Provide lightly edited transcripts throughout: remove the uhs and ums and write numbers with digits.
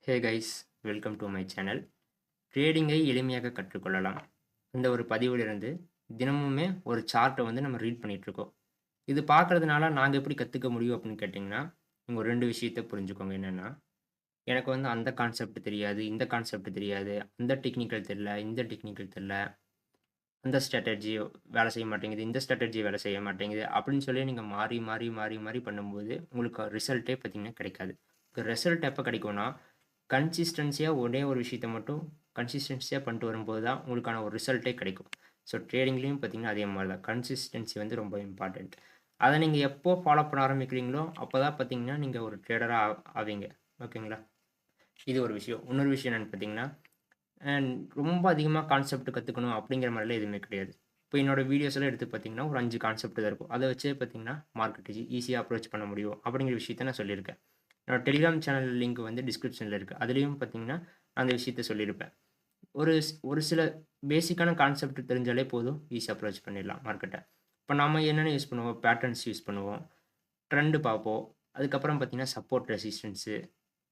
Hey guys, welcome to my channel. ட்ரேடிங்கை எளிமையாக கற்றுக்கொள்ளலாம். இந்த ஒரு பதிவிலிருந்து தினமுமே ஒரு சார்ட்டை வந்து நம்ம ரீட் பண்ணிகிட்ருக்கோம். இது பார்க்குறதுனால நாங்கள் எப்படி கற்றுக்க முடியும் அப்படின்னு கேட்டிங்கன்னா, நீங்கள் ஒரு 2 விஷயத்த புரிஞ்சுக்கோங்க. என்னென்னா, எனக்கு வந்து அந்த கான்செப்ட் தெரியாது, இந்த கான்செப்ட் தெரியாது, அந்த டெக்னிக்கல் தெரில, இந்த டெக்னிக்கல் தெரில, அந்த ஸ்ட்ராட்டஜி வேலை செய்ய மாட்டேங்குது, இந்த ஸ்ட்ராட்டஜி வேலை செய்ய மாட்டேங்குது அப்படின்னு சொல்லி நீங்கள் மாறி மாறி மாறி மாறி பண்ணும்போது உங்களுக்கு ரிசல்ட்டே பார்த்தீங்கன்னா கிடைக்காது. ரிசல்ட் எப்போ கிடைக்கும்னா, கன்சிஸ்டன்சியா ஒரே ஒரு விஷயத்த மட்டும் கன்சிஸ்டன்சியா பண்ணிட்டு வரும்போது தான் உங்களுக்கான ஒரு ரிசல்ட்டே கிடைக்கும். ஸோ ட்ரேடிங்லேயும் பார்த்தீங்கன்னா அதே மாரி தான். கன்சிஸ்டன்சி வந்து ரொம்ப இம்பார்ட்டன்ட். அத நீங்க எப்போ ஃபாலோ பண்ண ஆரம்பிக்கிறீங்களோ, அப்போ தான் பார்த்தீங்கன்னா நீங்க ஒரு ட்ரேடரா ஆவீங்க. ஓகேங்களா? இது ஒரு விஷயம். இன்னொரு விஷயம் என்னன்னு பார்த்தீங்கன்னா, ரொம்ப அதிகமா கான்செப்ட் கத்துக்கணும் அப்படிங்கிற மாரிலாம் எதுவுமே கிடையாது. இப்போ என்னோட வீடியோஸ் எல்லாம் எடுத்து பார்த்தீங்கன்னா, ஒரு 5 கான்செப்ட் தான் இருக்கும். அத வச்சே பார்த்தீங்கன்னா, மார்க்கெட் ஈஸியா அப்ரோச் பண்ண முடியும் அப்படிங்கிற விஷயத்த நான் சொல்லியிருக்கேன். என்னோட டெலிகிராம் சேனல் லிங்க் வந்து டிஸ்கிரிப்ஷன்ல இருக்கு. அதிலேயும் பார்த்தீங்கன்னா, அந்த விஷயத்த சொல்லியிருப்பேன். ஒரு சில பேசிக்கான கான்செப்ட் தெரிஞ்சாலே போதும், ஈஸியா அப்ரோச் பண்ணிடலாம் மார்க்கெட்ட. இப்ப நாம என்னென்ன யூஸ் பண்ணுவோம்? பேட்டர்ன்ஸ் யூஸ் பண்ணுவோம். ட்ரெண்ட் பார்ப்போம். அதுக்கப்புறம் பார்த்தீங்கன்னா, சப்போர்ட், ரெசிஸ்டன்ஸு.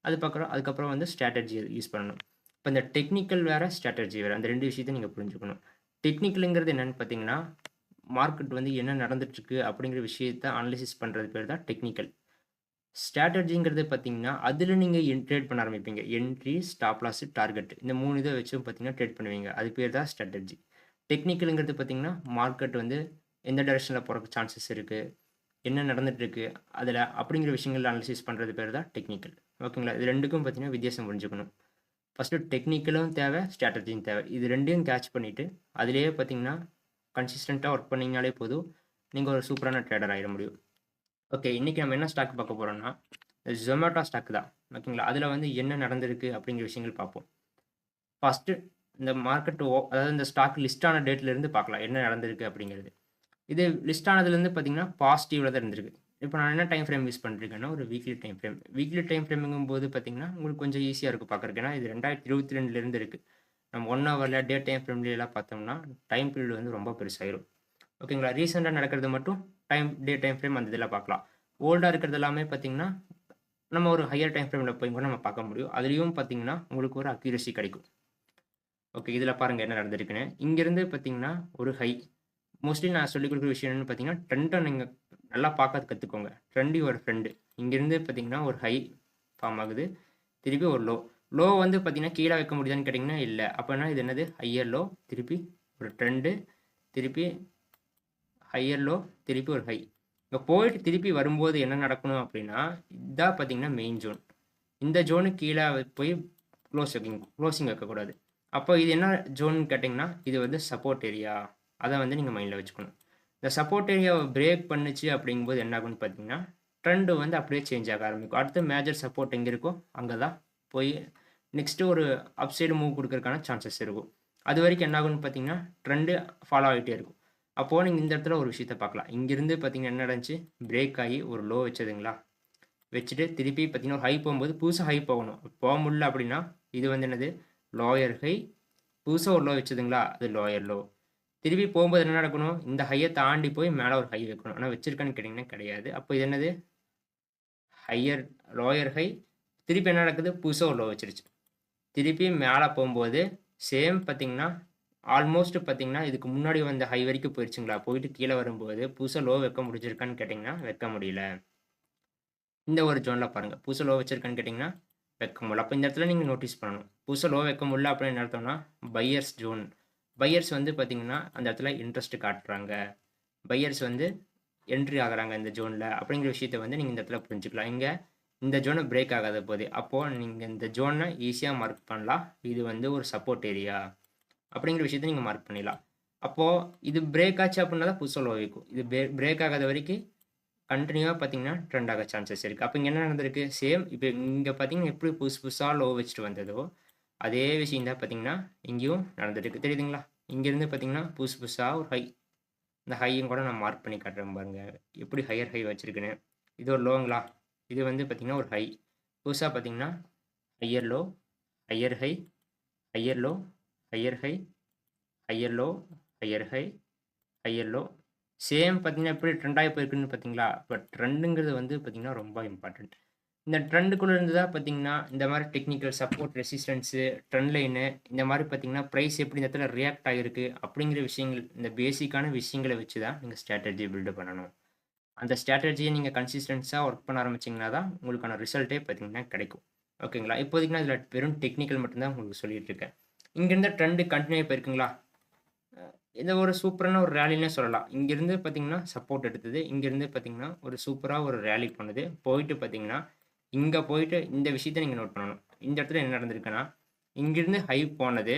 அதுக்கப்புறம் வந்து ஸ்ட்ராட்டஜி யூஸ் பண்ணணும். இப்ப இந்த டெக்னிக்கல் வேற, ஸ்ட்ராட்டஜி வேற. அந்த 2 விஷயத்த நீங்க புரிஞ்சுக்கணும். டெக்னிக்கல்ங்கிறது என்னன்னு பார்த்தீங்கன்னா, மார்க்கெட் வந்து என்ன நடந்துட்டுருக்கு அப்படிங்கிற விஷயத்த அனலைசிஸ் பண்றது பேர் தான் டெக்னிக்கல். ஸ்ட்ராட்டஜிங்கிறது பார்த்தீங்கன்னா, அதில நீங்க ட்ரேட் பண்ண ஆரம்பிப்பீங்க. என்ட்ரி, ஸ்டாப் லாஸ், டார்கெட் இந்த 3 இத வச்சும் பார்த்தீங்கன்னா ட்ரேட் பண்ணுவீங்க. அது பேர் தான் ஸ்ட்ராட்டஜி. டெக்னிக்கல்ங்கிறது பார்த்தீங்கன்னா, மார்க்கெட் வந்து எந்த டைரக்ஷன்ல போறதுக்கு சான்சஸ் இருக்கு? என்ன நடந்துட்டுருக்கு? அதில அப்படிங்கிற விஷயங்கள் அனலைசிஸ் பண்றது பேர் தான் டெக்னிக்கல். ஓகேங்களா? இது 2க்கும் பார்த்தீங்கன்னா வித்தியாசம் புரிஞ்சுக்கணும். ஃபர்ஸ்ட்டு டெக்னிக்கலும் தேவை, ஸ்ட்ராட்டஜியும் தேவை. இது 2யும் கேட்ச் பண்ணிட்டு, அதிலேயே பார்த்தீங்கன்னா, கன்சிஸ்டன்ட்டா ஒர்க் பண்ணீங்கனாலே போதும், நீங்க ஒரு சூப்பரான ட்ரேடர் ஆயிற முடியும். ஓகே. இன்னைக்கு நம்ம என்ன ஸ்டாக் பார்க்க போறோம்னா, Zomato ஸ்டாக் தான். ஓகேங்களா? அதில வந்து என்ன நடந்திருக்கு அப்படிங்கிற விஷயங்கள் பார்ப்போம். ஃபர்ஸ்ட்டு இந்த மார்க்கெட் அதாவது இந்த ஸ்டாக் லிஸ்ட் ஆன டேட்ல இருந்து பார்க்கலாம். என்ன நடந்திருக்கு அப்படிங்கிறது. இது லிஸ்ட் ஆனதுலேருந்து பார்த்தீங்கன்னா, பாசிட்டிவ்ல தான் இருந்திருக்கு. இப்ப நான் என்ன டைம் ஃப்ரேம் யூஸ் பண்ணிருக்கேன்னா, ஒரு weekly time frame. Weekly time ஃப்ரேம்ங்கும்போது பார்த்தீங்கன்னா, உங்களுக்கு கொஞ்சம் ஈஸியா இருக்கும் பார்க்கறக்கு. ஏன்னா, இது 2022ல இருந்து இருக்கு. நம்ம 1 ஹவர்ல, டே டைம் ஃப்ரேம்லலாம் பார்த்தோம்னா, டைம் பீரியட் வந்து ரொம்ப பெருசாயிரும். ஓகேங்களா? ரீசென்ட்டா நடக்கிறது மட்டும் டே டைம் ஃப்ரேம் அந்த இதில பார்க்கலாம். ஓல்டா இருக்கிறது எல்லாமே பார்த்தீங்கன்னா, நம்ம ஒரு ஹையர் டைம் ஃப்ரேம்ல போய் கூட நம்ம பார்க்க முடியும். அதிலயும் பார்த்தீங்கன்னா, உங்களுக்கு ஒரு அக்யூரசி கிடைக்கும். ஓகே. இதில பாருங்க என்ன நடந்திருக்குன்னு. இங்கிருந்து பார்த்தீங்கன்னா, ஒரு ஹை. மோஸ்ட்லி நான் சொல்லிக் குடுக்குற விஷயம் என்னன்னு பார்த்தீங்கன்னா, ட்ரெண்ட நீங்க நல்லா பார்க்க கத்துக்கோங்க. Trend your friend. இங்கிருந்து பார்த்தீங்கன்னா, ஒரு ஹை ஃபார்ம் ஆகுது. திருப்பி ஒரு லோ. லோ வந்து பார்த்தீங்கன்னா, கீழ வைக்க முடியுதான்னு கேட்டீங்கன்னா, இல்ல. அப்பன்னா இது என்னது? ஹையர் லோ, திருப்பி ஒரு ட்ரெண்ட், திருப்பி ஹையர் லோ, திருப்பி ஒரு ஹை. இங்க போயிட்டு திருப்பி வரும்போது என்ன நடக்கணும் அப்படின்னா, இதான் பார்த்தீங்கன்னா மெயின் ஜோன். இந்த ஜோனுக்கு கீழ போய் க்ளோசிங் வைக்கக்கூடாது. அப்போ இது என்ன ஜோன்னு கேட்டீங்கன்னா, இது வந்து சப்போர்ட் ஏரியா. அத வந்து நீங்க மைண்ட்ல வச்சுக்கணும். இந்த சப்போர்ட் ஏரியாவ பிரேக் பண்ணுச்சு அப்படிங்கும்போது என்ன ஆகும்ன்னு பார்த்தீங்கன்னா, ட்ரெண்ட் வந்து அப்படியே சேஞ்ச் ஆக ஆரம்பிக்கும். அடுத்து மேஜர் சப்போர்ட் எங்க இருக்கோ, அங்க தான் போய் நெக்ஸ்ட் ஒரு அப் சைடு மூவ் குடுக்கறதுக்கான சான்சஸ் இருக்கும். அதுவரைக்கும் என்ன ஆகும்ன்னு பார்த்தீங்கன்னா, ட்ரெண்ட் ஃபாலோ ஆயிட்டே இருக்கும். அப்போ நீங்க இந்த இடத்துல ஒரு விஷயத்த பார்க்கலாம். இங்கிருந்து பார்த்தீங்கன்னா என்ன நடந்துச்சு? பிரேக் ஆகி ஒரு லோ வச்சதுங்களா? வச்சுட்டு திருப்பி பார்த்தீங்கன்னா, ஒரு ஹை போம்போது புதுசா ஹை போகணும். போக முடியல அப்படின்னா, இது வந்து என்னது? Lower high. புதுசா ஒரு லோ வச்சதுங்களா? அது லோயர் லோ. திருப்பி போம்போது என்ன நடக்கணும்? இந்த ஹைய தாண்டி போய் மேல ஒரு ஹை வைக்கணும். ஆனா வச்சிருக்கான்னு கேட்டீங்கன்னா கிடையாது. அப்போ இது என்னது? Higher lower high. திருப்பி என்ன நடக்குது? புதுசா ஒரு லோ வச்சிருச்சு. திருப்பி மேல போம்போது, சேம் பார்த்தீங்கன்னா, ஆல்மோஸ்ட் பார்த்தீங்கன்னா, இதுக்கு முன்னாடி வந்த ஹை வரைக்கும் போயிருச்சுங்களா? போயிட்டு கீழ வரும்போது, புதுசா லோ வைக்க முடிஞ்சிருக்கான்னு கேட்டீங்கன்னா, வைக்க முடியல. இந்த ஒரு ஜோன்ல பாருங்க. புதுசா லோ வச்சிருக்கான்னு கேட்டீங்கன்னா, வைக்க முடியல. அப்ப இந்த இடத்துல நீங்க நோட்டீஸ் பண்ணணும். புதுசா லோ வைக்க முடியல அப்படின்னு என்ன அர்த்தம்னா, பையர்ஸ் ஜோன். பையர்ஸ் வந்து பார்த்தீங்கன்னா, அந்த இடத்துல இன்ட்ரெஸ்ட் காட்டுறாங்க. பையர்ஸ் வந்து என்ட்ரி ஆகுறாங்க இந்த ஜோன்ல. அப்படிங்கிற விஷயத்த வந்து நீங்க இந்த இடத்துல புரிஞ்சுக்கலாம். இங்க இந்த ஜோன பிரேக் ஆகாத போது. அப்போ நீங்க இந்த ஜோன ஈஸியா மார்க் பண்ணலாம். இது வந்து ஒரு சப்போர்ட் ஏரியா. அப்படிங்கிற விஷயத்த நீங்க மார்க் பண்ணிடலாம். அப்போ இது பிரேக் ஆச்சு அப்படின்னா தான் புதுசா லோ வைக்கும். இது பிரேக் ஆகாத வரைக்கும் கன்டினியூவா பார்த்தீங்கன்னா, ட்ரெண்ட் ஆக சான்சஸ் இருக்கு. அப்ப இங்க என்ன நடந்திருக்கு? சேம் இப்ப இங்க பார்த்தீங்கன்னா, எப்படி புதுசு புதுசா லோ வச்சுட்டு வந்ததோ, அதே விஷயம் தான் பார்த்தீங்கன்னா, இங்கேயும் நடந்துருக்கு. தெரியுதுங்களா? இங்கேருந்து பார்த்தீங்கன்னா, புதுசு புதுசா ஒரு ஹை. இந்த ஹையும் கூட நான் மார்க் பண்ணி காட்டுறேன் பாருங்க. எப்படி ஹையர் ஹை வச்சிருக்குன்னு. இது ஒரு லோங்களா? இது வந்து பார்த்தீங்கன்னா, ஒரு ஹை. புதுசா பார்த்தீங்கன்னா, higher low, higher high, higher low, higher high, higher low, higher high, higher low. Same பார்த்தீங்கன்னா, எப்படி ட்ரெண்ட் ஆகி போயிருக்குன்னு பார்த்தீங்களா? இப்ப ட்ரெண்டுங்கிறது வந்து பார்த்தீங்கன்னா, ரொம்ப இம்பார்ட்டன்ட். இந்த ட்ரெண்டுக்குள்ள இருந்து தான் பார்த்தீங்கன்னா, இந்த மாரி technical support, resistance, trend line இந்த மாரி பார்த்தீங்கன்னா, பிரைஸ் எப்படி இந்த இடத்துல ரியாக்ட் ஆகிருக்கு அப்படிங்கிற விஷயங்கள், இந்த பேசிக்கான விஷயங்கள வச்சு தான் நீங்க ஸ்ட்ராட்டஜி பில்ட் பண்ணணும். அந்த ஸ்ட்ராட்டஜிய நீங்க கன்சிஸ்டன்ஸா ஒர்க் பண்ண ஆரம்பிச்சீங்கன்னா தான், உங்களுக்கான ரிசல்ட்டே பார்த்தீங்கன்னா கிடைக்கும். ஓகேங்களா? இப்போதைக்கு நான் இதில வெறும் டெக்னிக்கல் மட்டும் தான் உங்களுக்கு சொல்லிட்டு இருக்கேன். இங்க இருந்த ட்ரெண்ட் கன்டின்யூ ஆயி போயிருக்குங்களா? இத ஒரு சூப்பரான ஒரு ராலின்னே சொல்லலாம். இங்கிருந்து பார்த்தீங்கன்னா, சப்போர்ட் எடுத்தது. இங்கிருந்து பார்த்தீங்கன்னா, ஒரு சூப்பரா ஒரு ராலி பண்ணுது. போயிட்டு பார்த்தீங்கன்னா, இங்க போயிட்டு இந்த விஷயத்த நீங்க நோட் பண்ணணும். இந்த இடத்துல என்ன நடந்திருக்குன்னா, இங்கிருந்து ஹை போனது,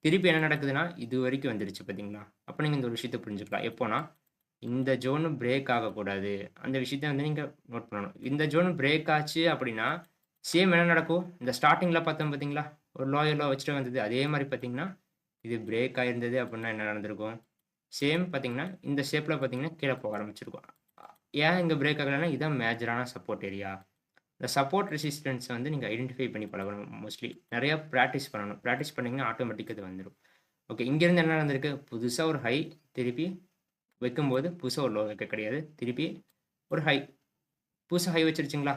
திருப்பி என்ன நடக்குதுன்னா, இதுவரைக்கும் வந்துருச்சு பார்த்தீங்களா? அப்ப நீங்க இந்த ஒரு விஷயத்த புரிஞ்சுக்கலாம். எப்போனா, இந்த ஜோன் பிரேக் ஆகக்கூடாது. அந்த விஷயத்த வந்து நீங்க நோட் பண்ணணும். இந்த ஜோன் பிரேக் ஆச்சு அப்படின்னா, சேம் என்ன நடக்கும்? இந்த ஸ்டார்ட்டிங்ல பார்த்தோம் பார்த்தீங்களா? ஒரு லோயர் லோ வச்சுட்டு வந்தது. அதே மாரி பார்த்தீங்கன்னா, இது பிரேக் ஆயிருந்தது அப்படின்னா என்ன நடந்திருக்கும்? சேம் பார்த்தீங்கன்னா, இந்த ஷேப்ல பார்த்தீங்கன்னா, கீழ போக ஆரம்பிச்சிருக்கும். ஏன் இங்க பிரேக் ஆகலன்னா, இதான் மேஜரான சப்போர்ட் ஏரியா. இந்த சப்போர்ட் ரெசிஸ்டன்ஸ் வந்து நீங்க ஐடென்டிஃபை பண்ணி பழகணும் மோஸ்ட்லி. நெறைய பிராக்டிஸ் பண்ணணும். பிராக்டிஸ் பண்ணீங்கன்னா ஆட்டோமேட்டிக்கா அது வந்துரும். ஓகே. இங்கேருந்து என்ன நடந்திருக்கு? புதுசா ஒரு ஹை திருப்பி வைக்கும்போது, புதுசா ஒரு லோ வைக்க கிடையாது. திருப்பி ஒரு ஹை. புதுசா ஹை வச்சிருச்சுங்களா?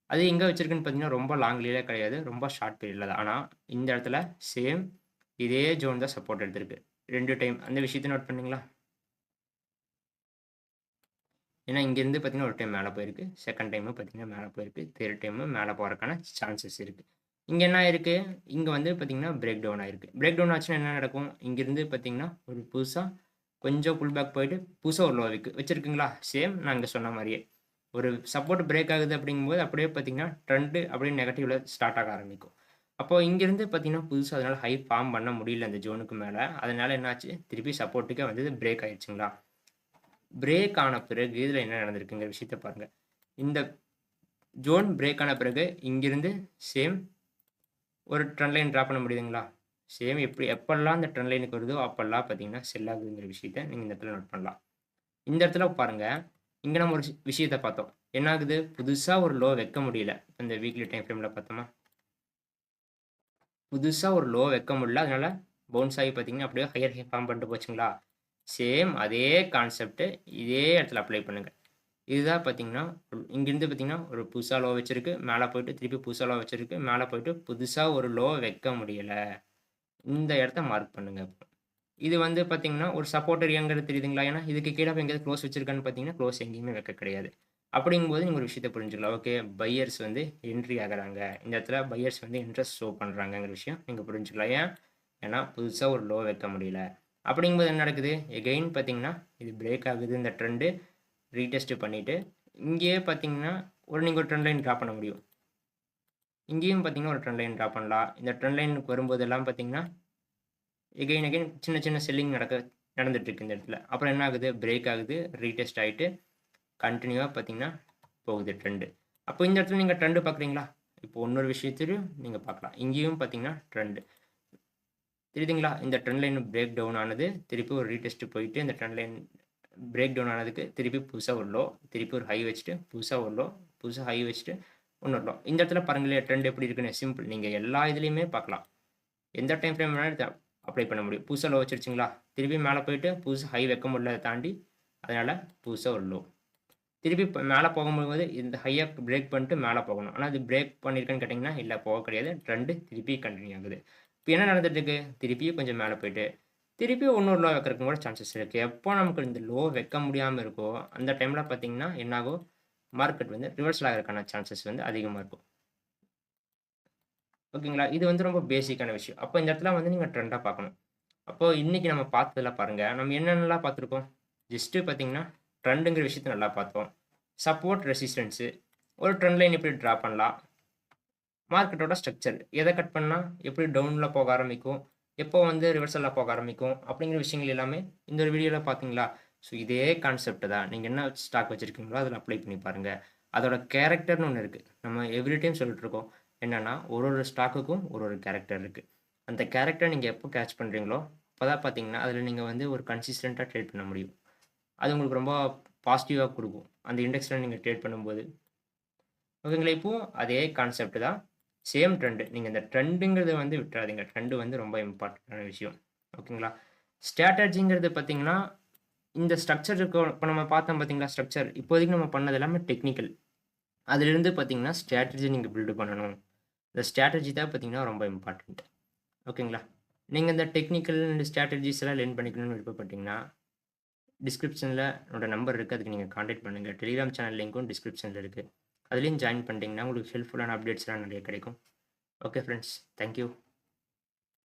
அது எங்க வச்சிருக்குன்னு பார்த்தீங்கன்னா, ரொம்ப லாங்லயே கிடையாது. ரொம்ப ஷார்ட் பீரியட்ல தான். ஆனா, இந்த இடத்துல சேம் இதே ஜோன் தான் சப்போர்ட் எடுத்திருக்கு. 2 டைம். அந்த விஷயத்த நோட் பண்ணீங்களா? ஏன்னா, இங்கேருந்து பார்த்தீங்கன்னா, ஒரு டைம் மேல போயிருக்கு. செகண்ட் டைமும் பார்த்தீங்கன்னா, மேல போயிருக்கு. தேர்ட் டைமும் மேல போறதுக்கான சான்சஸ் இருக்கு. இங்க என்ன ஆயிருக்கு? இங்க வந்து பார்த்தீங்கன்னா, பிரேக் டவுன் ஆயிருக்கு. பிரேக் டவுன் ஆச்சுன்னா என்ன நடக்கும்? இங்கிருந்து பார்த்தீங்கன்னா, ஒரு புதுசா கொஞ்சம் புல் பேக் போயிட்டு, புதுசா ஒரு லோ வச்சிருக்குங்களா? சேம் நான் இங்க சொன்ன மாரியே. ஒரு சப்போர்ட் பிரேக் ஆகுது அப்படிங்கும்போது, அப்படியே பார்த்தீங்கன்னா, ட்ரெண்ட் அப்படியே நெகட்டிவ்ல ஸ்டார்ட் ஆக ஆரம்பிக்கும். அப்போ இங்கிருந்து பார்த்தீங்கன்னா, புதுசா அதனால ஹை ஃபார்ம் பண்ண முடியல அந்த ஜோனுக்கு மேல. அதனால என்னாச்சு? திருப்பி சப்போர்ட்டுக்கே வந்தது பிரேக் ஆயிருச்சுங்களா? பிரேக் ஆன பிறகு இதில என்ன நடந்திருக்குங்கிற விஷயத்த பாருங்க. இந்த ஜோன் பிரேக் ஆன பிறகு இங்கிருந்து சேம் ஒரு ட்ரெண்ட் லைன் டிரா பண்ண முடியுதுங்களா? சேம் எப்பல்லாம் இந்த ட்ரெண்ட் லைனுக்கு வருதோ, அப்பல்லாம் பார்த்தீங்கன்னா, செல் ஆகுதுங்கிற விஷயத்த நீங்க இந்த இடத்துல நோட் பண்ணலாம். இந்த இடத்துல பாருங்க, இங்க நம்ம ஒரு விஷயத்த பார்த்தோம். என்ன ஆகுது? புதுசா ஒரு லோ வைக்க முடியல. இந்த வீக்லி டைம் ஃப்ரேம்ல பார்த்தோமா? புதுசா ஒரு லோ வைக்க முடியல. அதனால பவுன்ஸ் ஆகி பார்த்தீங்கன்னா, அப்படியே ஹையர் ஹை ஃபார்ம் பண்ணிட்டு போச்சுங்களா? சேம் அதே கான்செப்ட் இதே இடத்துல அப்ளை பண்ணுங்க. இதுதான் பார்த்தீங்கன்னா, இங்கிருந்து பார்த்தீங்கன்னா, ஒரு புதுசா லோ வச்சிருக்கு. மேல போயிட்டு திருப்பி புதுசா லோ வச்சிருக்கு. மேல போயிட்டு புதுசா ஒரு லோ வைக்க முடியல. இந்த இடத்த மார்க் பண்ணுங்க. இது வந்து பார்த்தீங்கன்னா, ஒரு சப்போர்ட் ஏரியாங்கிறது தெரியுதுங்களா? ஏன்னா, இதுக்கு கீழ எங்கேயாவது க்ளோஸ் வச்சிருக்கான்னு பார்த்தீங்கன்னா, க்ளோஸ் எங்கேயுமே வைக்க கிடையாது. அப்படிங்கும்போது நீங்க ஒரு விஷயத்த புரிஞ்சுக்கலாம். ஓகே, பையர்ஸ் வந்து என்ட்ரி ஆகுறாங்க. இந்த இடத்துல பையர்ஸ் வந்து இன்ட்ரெஸ்ட் ஷோ பண்றாங்கங்கிற விஷயம் நீங்க புரிஞ்சுக்கலாம். ஏன்? ஏன்னா, புதுசா ஒரு லோ வைக்க முடியல. அப்படிங்கும்போது என்ன நடக்குது? எகெயின் பார்த்தீங்கன்னா, இது பிரேக் ஆகுது இந்த ட்ரெண்ட். ரீடெஸ்ட் பண்ணிட்டு, இங்கேயே பார்த்தீங்கன்னா, நீங்க ஒரு ட்ரெண்ட் லைன் டிரா பண்ண முடியும். இங்கேயும் பார்த்தீங்கன்னா, ஒரு ட்ரெண்ட் லைன் டிரா பண்ணலாம். இந்த ட்ரெண்ட் லைனுக்கு வரும்போதெல்லாம் பார்த்தீங்கன்னா, எகெயின் சின்ன சின்ன செல்லிங் நடந்துட்டு இருக்கு இந்த இடத்துல. அப்புறம் என்ன ஆகுது? பிரேக் ஆகுது. ரீடெஸ்ட் ஆயிட்டு, கன்டினியூவா பார்த்தீங்கன்னா, போகுது ட்ரெண்ட். அப்போ இந்த இடத்துல நீங்க ட்ரெண்ட் பார்க்குறீங்களா? இப்போ இன்னொரு விஷயத்திலயும் நீங்க பார்க்கலாம். இங்கேயும் பார்த்தீங்கன்னா, ட்ரெண்ட். தெரியுதுங்களா? இந்த ட்ரெண்ட் லைன் பிரேக் டவுன் ஆனது. திருப்பி ஒரு ரீடெஸ்ட் போயிட்டு, இந்த ட்ரெண்ட் லைன் பிரேக் டவுன் ஆனதுக்கு திருப்பி புதுசா ஒரு லோ, திருப்பி ஒரு ஹை வச்சுட்டு, புதுசா ஒரு லோ, புதுசா ஹை வச்சுட்டு, இன்னொரு லோ. இந்த இடத்துல பாருங்களேன் ட்ரெண்ட் எப்படி இருக்குன்னு. சிம்பிள். நீங்க எல்லா இதுலயுமே பார்க்கலாம். எந்த டைம் ஃப்ரேம் வேணாலும் அப்ளை பண்ண முடியும். புதுசா லோ வச்சிருச்சுங்களா? திருப்பி மேல போயிட்டு புதுசா ஹை வைக்க முடியல அத தாண்டி. அதனால புதுசா ஒரு லோ. திருப்பி மேல போகும்போது இந்த ஹைய பிரேக் பண்ணிட்டு மேல போகணும். ஆனா இது பிரேக் பண்ணியிருக்கான்னு கேட்டீங்கன்னா, இல்ல போக கிடையாது. ட்ரெண்ட் திருப்பி கன்டின்யூ ஆகுது. இப்ப என்ன நடந்துட்டு இருக்கு? திருப்பியும் கொஞ்சம் மேல போயிட்டு, திருப்பி இன்னொரு லோ வைக்கிறதுக்கு கூட சான்சஸ் இருக்கு. எப்போ நமக்கு இந்த லோ வைக்க முடியாம இருக்கோ, அந்த டைம்ல பார்த்தீங்கன்னா, என்னாகும்? மார்க்கெட் வந்து ரிவர்சல் ஆகறதுக்கான சான்சஸ் வந்து அதிகமா இருக்கும். ஓகேங்களா? இது வந்து ரொம்ப பேசிக்கான விஷயம். அப்போ இந்த இடத்துல வந்து நீங்க ட்ரெண்டா பார்க்கணும். அப்போ இன்னைக்கு நம்ம பார்த்ததுல பாருங்க, நம்ம என்னென்னலாம் பார்த்துருக்கோம்? ஜஸ்ட்டு பார்த்தீங்கன்னா, ட்ரெண்டுங்கிற விஷயத்த நல்லா பார்த்தோம். சப்போர்ட், ரெசிஸ்டன்ஸு, ஒரு ட்ரெண்ட் லைன் எப்படி டிரா பண்ணலாம்? மார்க்கெட்டோட ஸ்ட்ரக்சர். எத கட் பண்ணா எப்படி டவுன்ல போக ஆரம்பிக்கும்? எப்போ வந்து ரிவர்சல்ல போக ஆரம்பிக்கும்? அப்படிங்கிற விஷயங்கள் எல்லாமே இந்த ஒரு வீடியோல பார்த்தீங்களா? ஸோ இதே கான்செப்ட் தான். நீங்க என்ன ஸ்டாக் வச்சிருக்கீங்களோ, அதில அப்ளை பண்ணி பாருங்க. அதோட கேரக்டர்ன்னு ஒண்ணு இருக்கு. நம்ம எவ்ரி டைம் சொல்லிட்டு இருக்கோம். என்னன்னா, ஒரு ஒரு ஸ்டாக்குக்கும் ஒரு ஒரு கேரக்டர் இருக்கு. அந்த கேரக்டர் நீங்க எப்போ கேட்ச் பண்றீங்களோ, அப்பதான் பார்த்தீங்கன்னா, அதில நீங்க வந்து ஒரு கன்சிஸ்டன்ட்டா ட்ரேட் பண்ண முடியும். அது உங்களுக்கு ரொம்ப பாசிட்டிவா குடுக்கும். அந்த இண்டெக்ஸ்ல நீங்க ட்ரேட் பண்ணும்போது. ஓகேங்களா? இப்போ அதே கான்செப்ட் தான். Same trend. நீங்க இந்த ட்ரெண்டுங்கிறத வந்து விட்டுறாதீங்க. ட்ரெண்ட் வந்து ரொம்ப இம்பார்ட்டன்ட்டான விஷயம். ஓகேங்களா? ஸ்ட்ராட்டஜிங்கிறது பார்த்தீங்கன்னா, இந்த ஸ்ட்ரக்சர் இப்போ நம்ம பார்த்தோம் பார்த்தீங்களா? ஸ்ட்ரக்சர். இப்போதைக்கு நம்ம பண்ணது எல்லாமே டெக்னிக்கல். அதிலிருந்து பார்த்தீங்கன்னா, ஸ்ட்ராட்டஜி நீங்க பில்ட் பண்ணணும். இந்த ஸ்ட்ராட்டஜி தான் பார்த்தீங்கன்னா ரொம்ப இம்பார்ட்டன்ட். ஓகேங்களா? நீங்க இந்த டெக்னிக்கல் அண்ட் ஸ்ட்ராட்டஜிஸ் எல்லாம் லேர்ன் பண்ணிக்கணும்னு விருப்பப்பட்டீங்கன்னா, டிஸ்கிரிப்ஷன்ல என்னோட நம்பர் இருக்கு. அதுக்கு நீங்க கான்டாக்ட் பண்ணுங்க. டெலிகிராம் சேனல் லிங்க்கும் டிஸ்கிரிப்ஷன்ல இருக்கு. அதிலயும் ஜாயின் பண்ணிட்டீங்கன்னா, உங்களுக்கு ஹெல்ப்ஃபுல்லான அப்டேட்ஸ்லாம் நெறைய கிடைக்கும். Okay friends. Thank you.